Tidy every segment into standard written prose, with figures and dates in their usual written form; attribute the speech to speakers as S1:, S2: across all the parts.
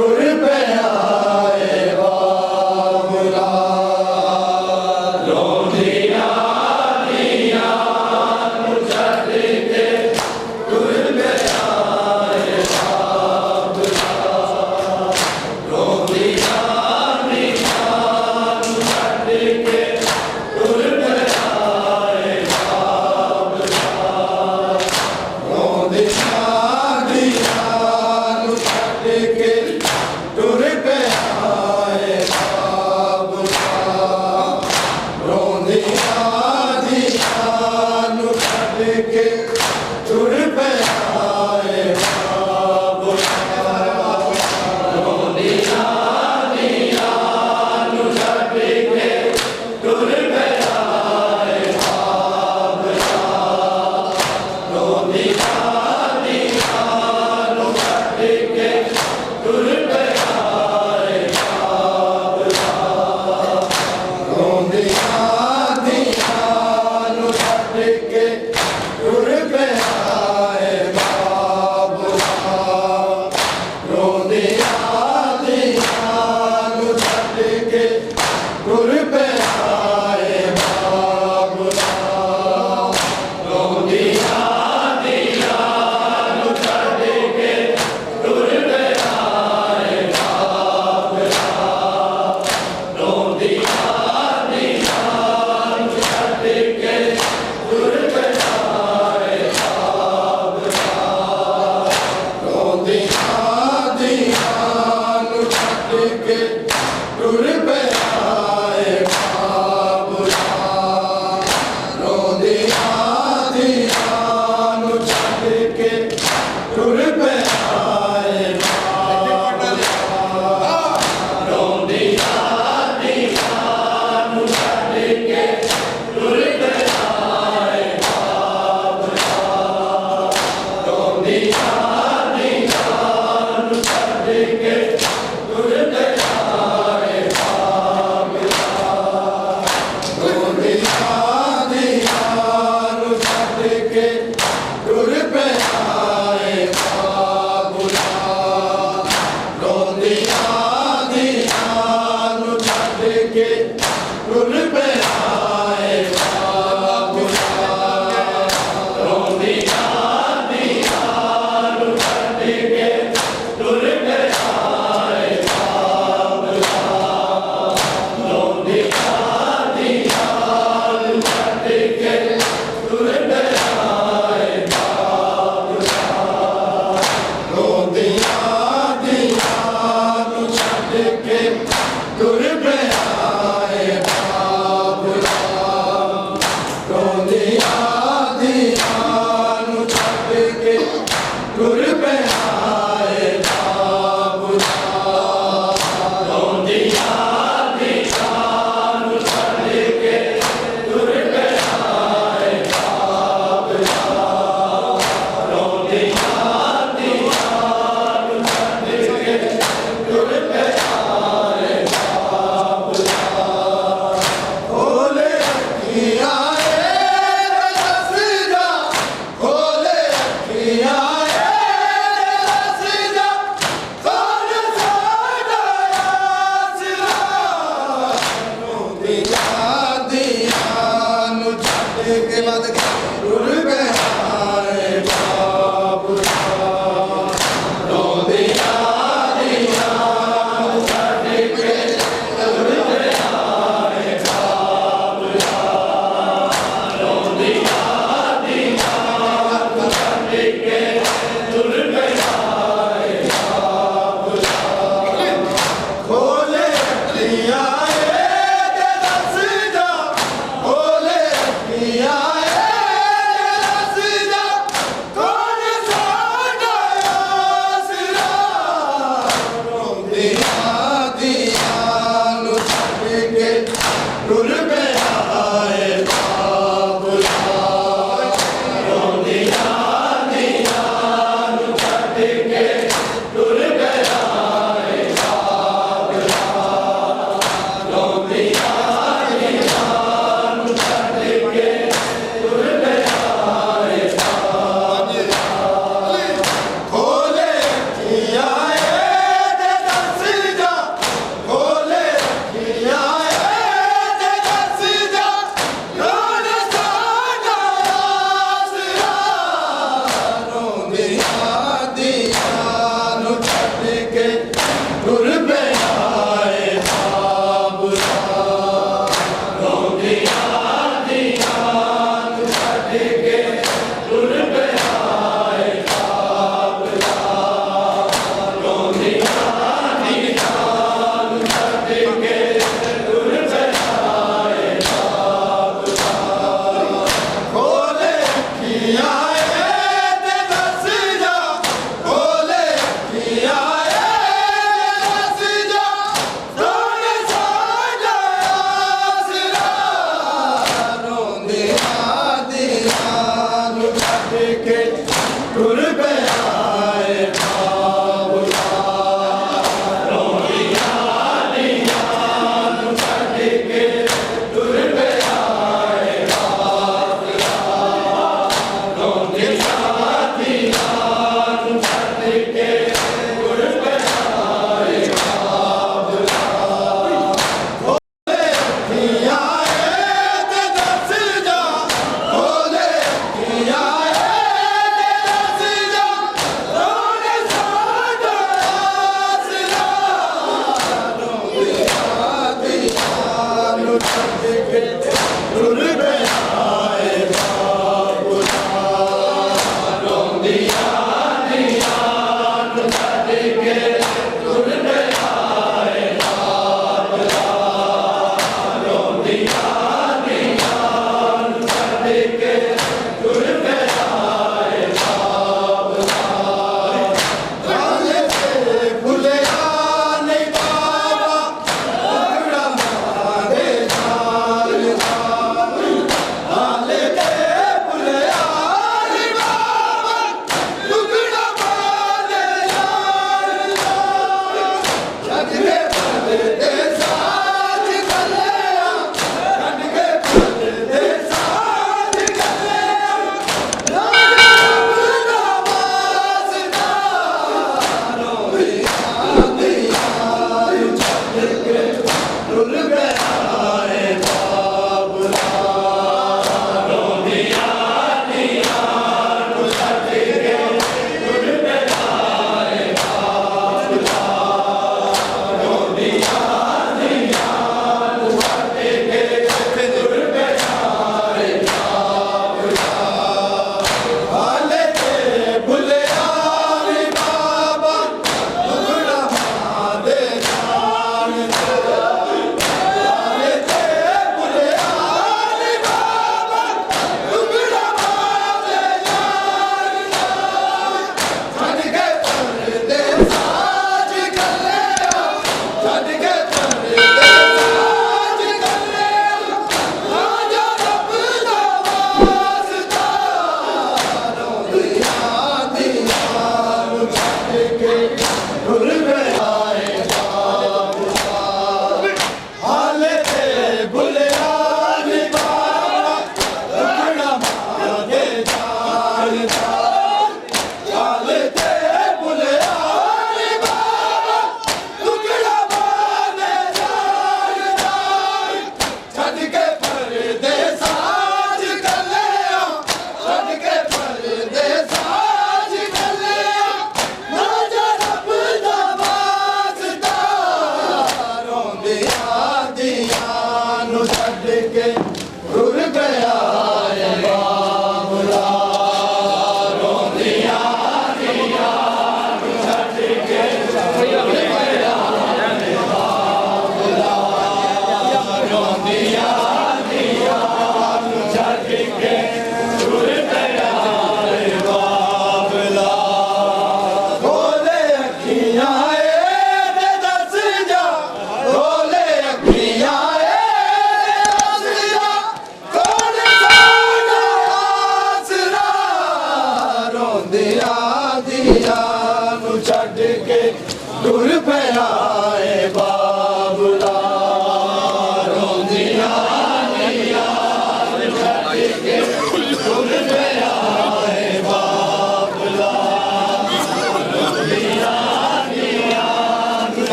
S1: ਤੁਰ ਪਿਆ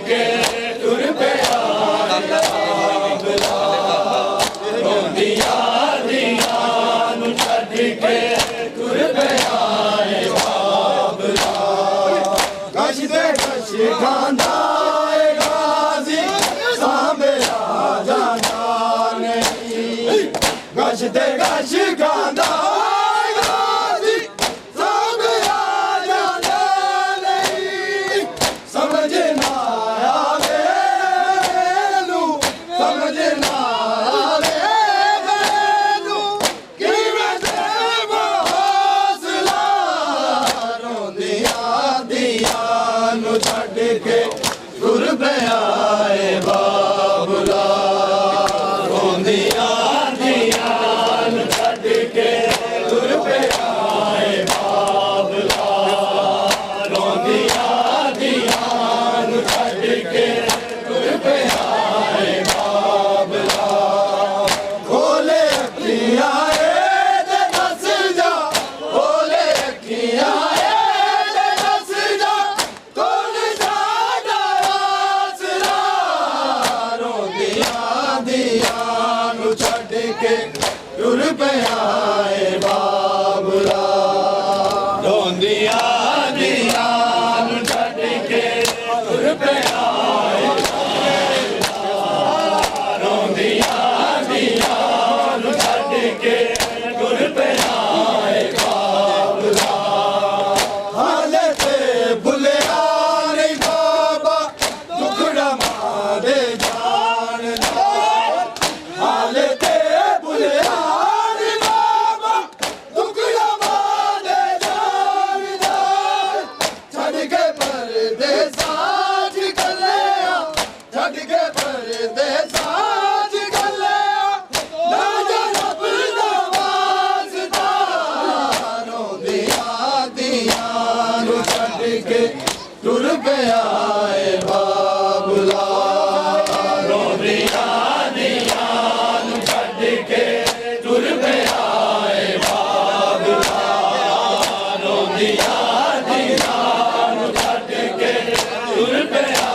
S1: के तुर पिया बाबला रोंदिया दिया नू छड्ड के तुर पिया बाबला गश दे गश खांदा ए गाजी सांभया जांदा नहीं गश दे गश खांदा छड्ड के तुर पिया बाबला रोंदिया दिया नू छड्ड के तुर पिया बाबला रोंदिया दिया नू छड्ड के तुर पिया बाबला खोले अखियां ते दस जा खोले अखियां छड्ड के तुर पिया बाबला रोंदिया दिया नू छड्ड के तुर पिया रोंदिया दिया नू छड्ड के तुर पिया बाबला हाले ते भुलिया नहीं बाबा दुखड़ा मारे जान हाले ते भुलिया नहीं बाबा दुखड़ा मारे जान छड्ड के परदेसा च गलिया छड्ड के परदेसा च गलिया ना जा रब दा वास्ता रोंदिया दिया नू छड्ड के तुर पिया बाबला रोंदिया दिया नू छड्ड के तुर पिया बाबला रोंदिया दिया नू छड्ड के तुर पिया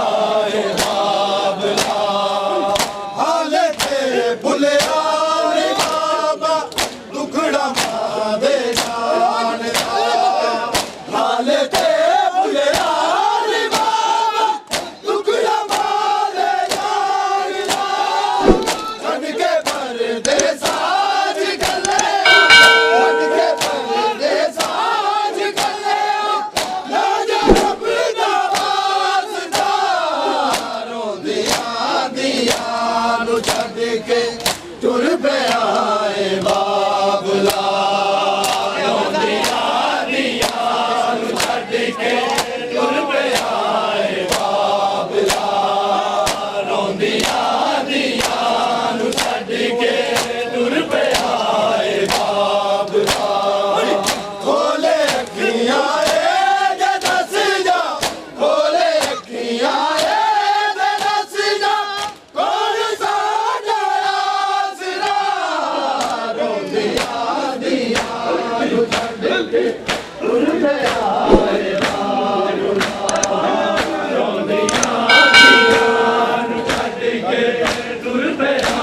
S1: बाबला हाले ते भुलिया नहीं बाबा दुखड़ा मारे जान हाले ते भुलिया नहीं बाबा दुखड़ा मारे जान छड्ड के परदेसा च गलिया छड्ड के परदेसा च गलिया ना जा रब दा वास्ता रोंदिया दिया नू छड्ड के तुर पिया बाबला रोंदिया दिया नू छड्ड के तुर पिया बाबला रोंदिया दिया नू छड्ड के तुर पिया बाबला खोले अखियां ते दस जा खोले अखियां ते दस जा कौन साडा आसरा रोंदिया दिया नू छड्ड के तुर पिया रोंदिया दिया नू छड्ड के तुर पिया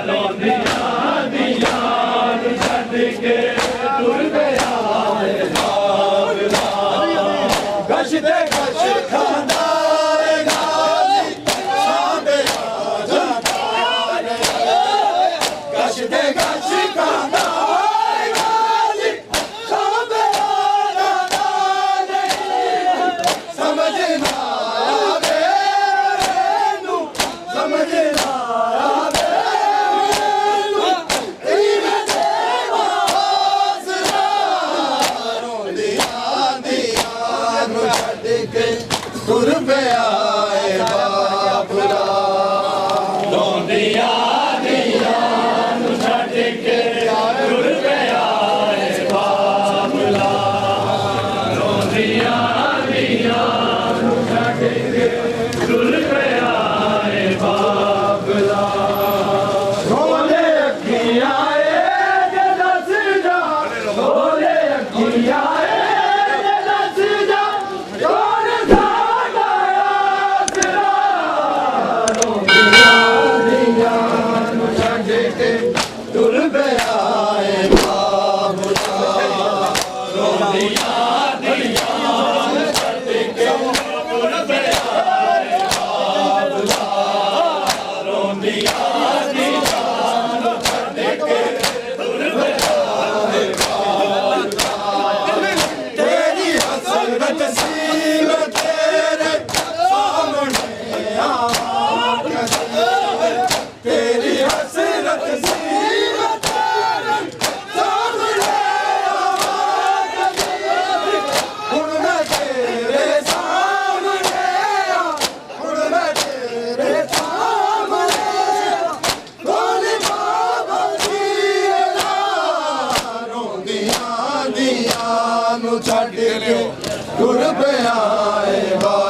S1: रोंदिया दिया नू छड्ड के तुर पिया बाबला गश दे गश खांदा ए गाजी सांभया जांदा गश दे गश खांदा ए गाजी सांभया जांदा नहीं समझ ना आवे नू समझ ना आवे नू तेरे देवा हौसला रोंदिया दिया नू छड्ड के तुर पिया बाबला रोंदिया दिया नू छड्ड के तुर पिया बाबला रोंदिया दिया नू छड्ड के तुर पिया बाबला खोले अखियां ते दस जा खोले अखियां ते दस जा कौन
S2: ਗੁਰ ਪਿਆਏਗਾ